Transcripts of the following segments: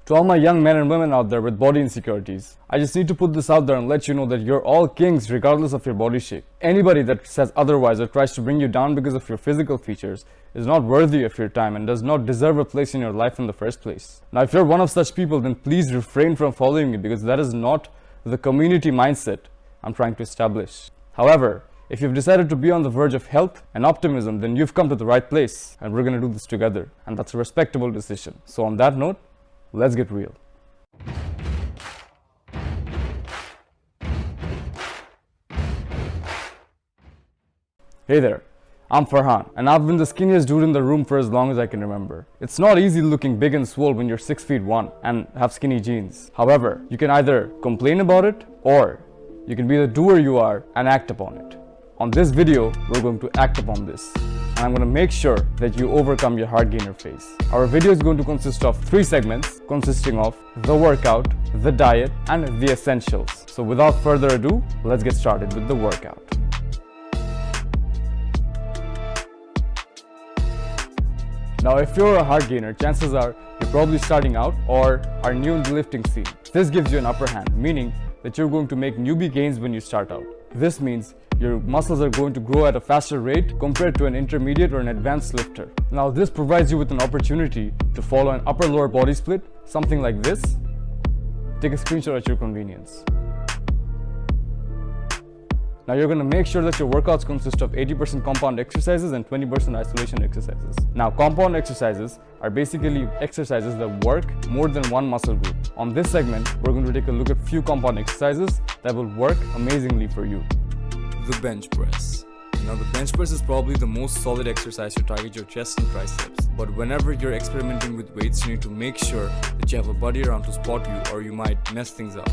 To all my young men and women out there with body insecurities, I just need to put this out there and let you know that you're all kings regardless of your body shape. Anybody that says otherwise or tries to bring you down because of your physical features is not worthy of your time and does not deserve a place in your life in the first place. Now, if you're one of such people, then please refrain from following me because that is not the community mindset I'm trying to establish. However, if you've decided to be on the verge of health and optimism, then you've come to the right place and we're going to do this together. And that's a respectable decision. So on that note, let's get real. Hey there, I'm Farhan and I've been the skinniest dude in the room for as long as I can remember. It's not easy looking big and swole when you're 6'1" and have skinny jeans. However, you can either complain about it or you can be the doer you are and act upon it. On this video, we're going to act upon this. And I'm going to make sure that you overcome your heart gainer phase. Our video is going to consist of 3 segments consisting of the workout, the diet, and the essentials. So without further ado, let's get started with the workout. Now, if you're a heart gainer, chances are you're probably starting out or are new in the lifting scene. This gives you an upper hand, meaning that you're going to make newbie gains when you start out. This means your muscles are going to grow at a faster rate compared to an intermediate or an advanced lifter. Now, this provides you with an opportunity to follow an upper-lower body split, something like this. Take a screenshot at your convenience. Now, you're going to make sure that your workouts consist of 80% compound exercises and 20% isolation exercises. Now, compound exercises are basically exercises that work more than one muscle group. On this segment, we're going to take a look at few compound exercises that will work amazingly for you. The bench press. Now, the bench press is probably the most solid exercise to target your chest and triceps. But whenever you're experimenting with weights, you need to make sure that you have a buddy around to spot you or you might mess things up.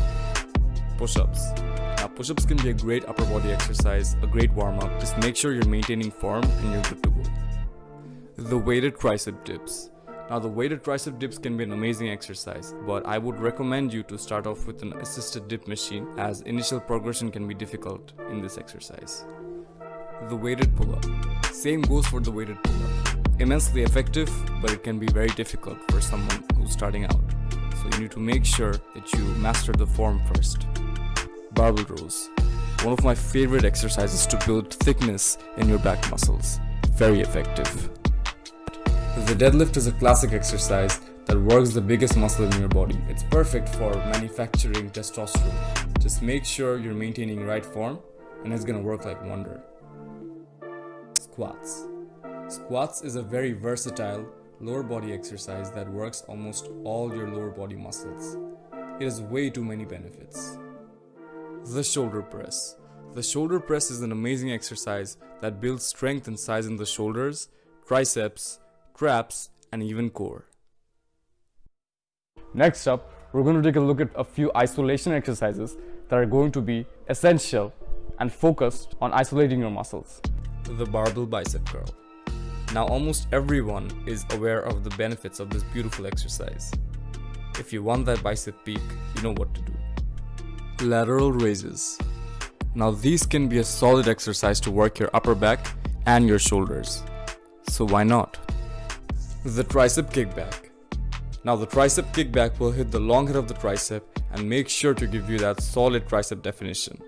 Push-ups. Now, push-ups can be a great upper body exercise, a great warm-up. Just make sure you're maintaining form and you're good to go. The weighted tricep dips. Now, the weighted tricep dips can be an amazing exercise, but I would recommend you to start off with an assisted dip machine as initial progression can be difficult in this exercise. The weighted pull-up. Same goes for the weighted pull-up. Immensely effective, but it can be very difficult for someone who's starting out. So you need to make sure that you master the form first. Barbell rows. One of my favorite exercises to build thickness in your back muscles. Very effective. The deadlift is a classic exercise that works the biggest muscle in your body. It's perfect for manufacturing testosterone. Just make sure you're maintaining right form and it's gonna work like wonder. Squats. Squats is a very versatile lower body exercise that works almost all your lower body muscles. It has way too many benefits. The shoulder press. The shoulder press is an amazing exercise that builds strength and size in the shoulders, triceps, traps, and even core. Next up, we're going to take a look at a few isolation exercises that are going to be essential and focused on isolating your muscles. The barbell bicep curl. Now, almost everyone is aware of the benefits of this beautiful exercise. If you want that bicep peak, you know what to do. Lateral raises. Now, these can be a solid exercise to work your upper back and your shoulders. So why not? The tricep kickback. Now, the tricep kickback will hit the long head of the tricep and make sure to give you that solid tricep definition.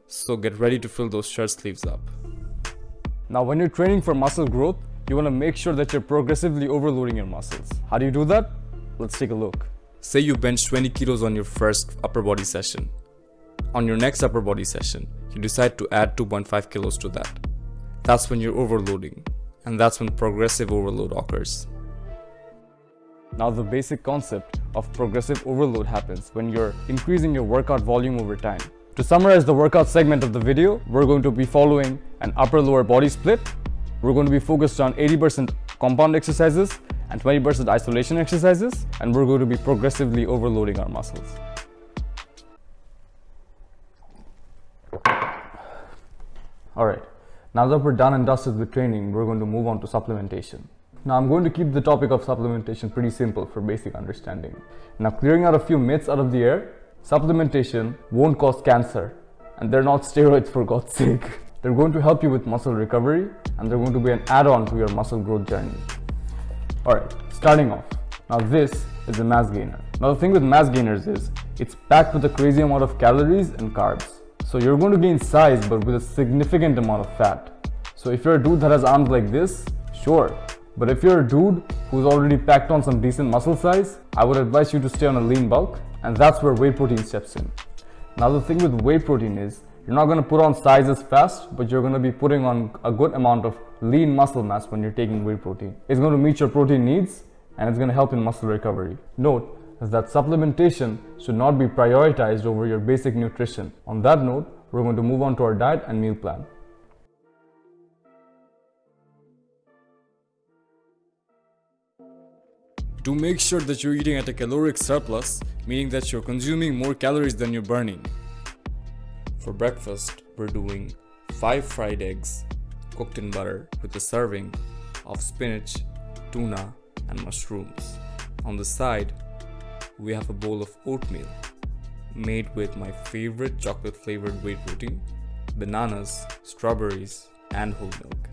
So get ready to fill those shirt sleeves up. Now, when you're training for muscle growth, you want to make sure that you're progressively overloading your muscles. How do you do that? Let's take a look. Say you bench 20 kilos on your first upper body session. On your next upper body session, you decide to add 2.5 kilos to that. That's when you're overloading, and that's when progressive overload occurs. Now, the basic concept of progressive overload happens when you're increasing your workout volume over time. To summarize the workout segment of the video, we're going to be following an upper-lower body split. We're going to be focused on 80% compound exercises and 20% isolation exercises, and we're going to be progressively overloading our muscles. Alright, now that we're done and dusted with training, we're going to move on to supplementation. Now, I'm going to keep the topic of supplementation pretty simple for basic understanding. Now, clearing out a few myths out of the air, supplementation won't cause cancer, and they're not steroids for God's sake. They're going to help you with muscle recovery, and they're going to be an add-on to your muscle growth journey. Alright, starting off. Now, this is a mass gainer. Now the thing with mass gainers is, it's packed with a crazy amount of calories and carbs. So you're going to gain size but with a significant amount of fat. So if you're a dude that has arms like this, sure. But if you're a dude who's already packed on some decent muscle size, I would advise you to stay on a lean bulk, and that's where whey protein steps in. Now the thing with whey protein is, you're not going to put on size as fast, but you're going to be putting on a good amount of lean muscle mass when you're taking whey protein. It's going to meet your protein needs, and it's going to help in muscle recovery. Note that supplementation should not be prioritized over your basic nutrition. On that note, we're going to move on to our diet and meal plan. Do make sure that you're eating at a caloric surplus, meaning that you're consuming more calories than you're burning. For breakfast, we're doing 5 fried eggs cooked in butter with a serving of spinach, tuna, and mushrooms. On the side, we have a bowl of oatmeal made with my favorite chocolate flavored whey protein, bananas, strawberries, and whole milk.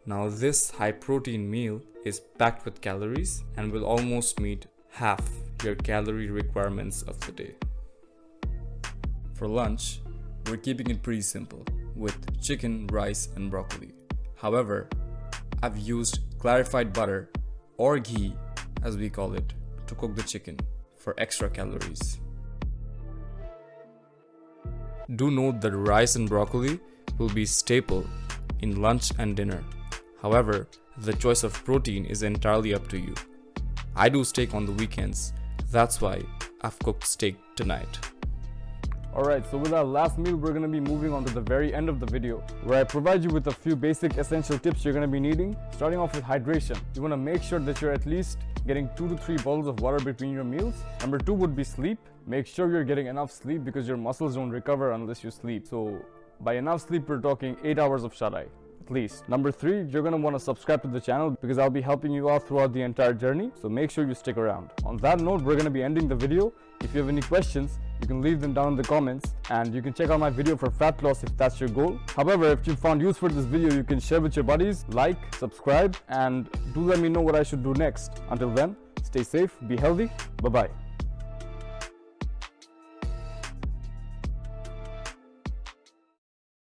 Now this high protein meal is packed with calories and will almost meet half your calorie requirements of the day. For lunch, we're keeping it pretty simple with chicken, rice, and broccoli. However, I've used clarified butter or ghee, as we call it, to cook the chicken for extra calories. Do note that rice and broccoli will be staple in lunch and dinner. However, the choice of protein is entirely up to you. I do steak on the weekends, that's why I've cooked steak tonight. Alright, so with our last meal, we're going to be moving on to the very end of the video, where I provide you with a few basic essential tips you're going to be needing. Starting off with hydration. You want to make sure that you're at least getting 2 to 3 bottles of water between your meals. Number 2 would be sleep. Make sure you're getting enough sleep because your muscles don't recover unless you sleep. So by enough sleep, we're talking 8 hours of shut-eye. At least. Number 3, you're going to want to subscribe to the channel because I'll be helping you out throughout the entire journey, so make sure you stick around. On that note, we're going to be ending the video. If you have any questions, you can leave them down in the comments, and you can check out my video for fat loss if that's your goal. However, if you found use for this video, you can share with your buddies, like, subscribe, and do let me know what I should do next. Until then, stay safe, be healthy, bye-bye.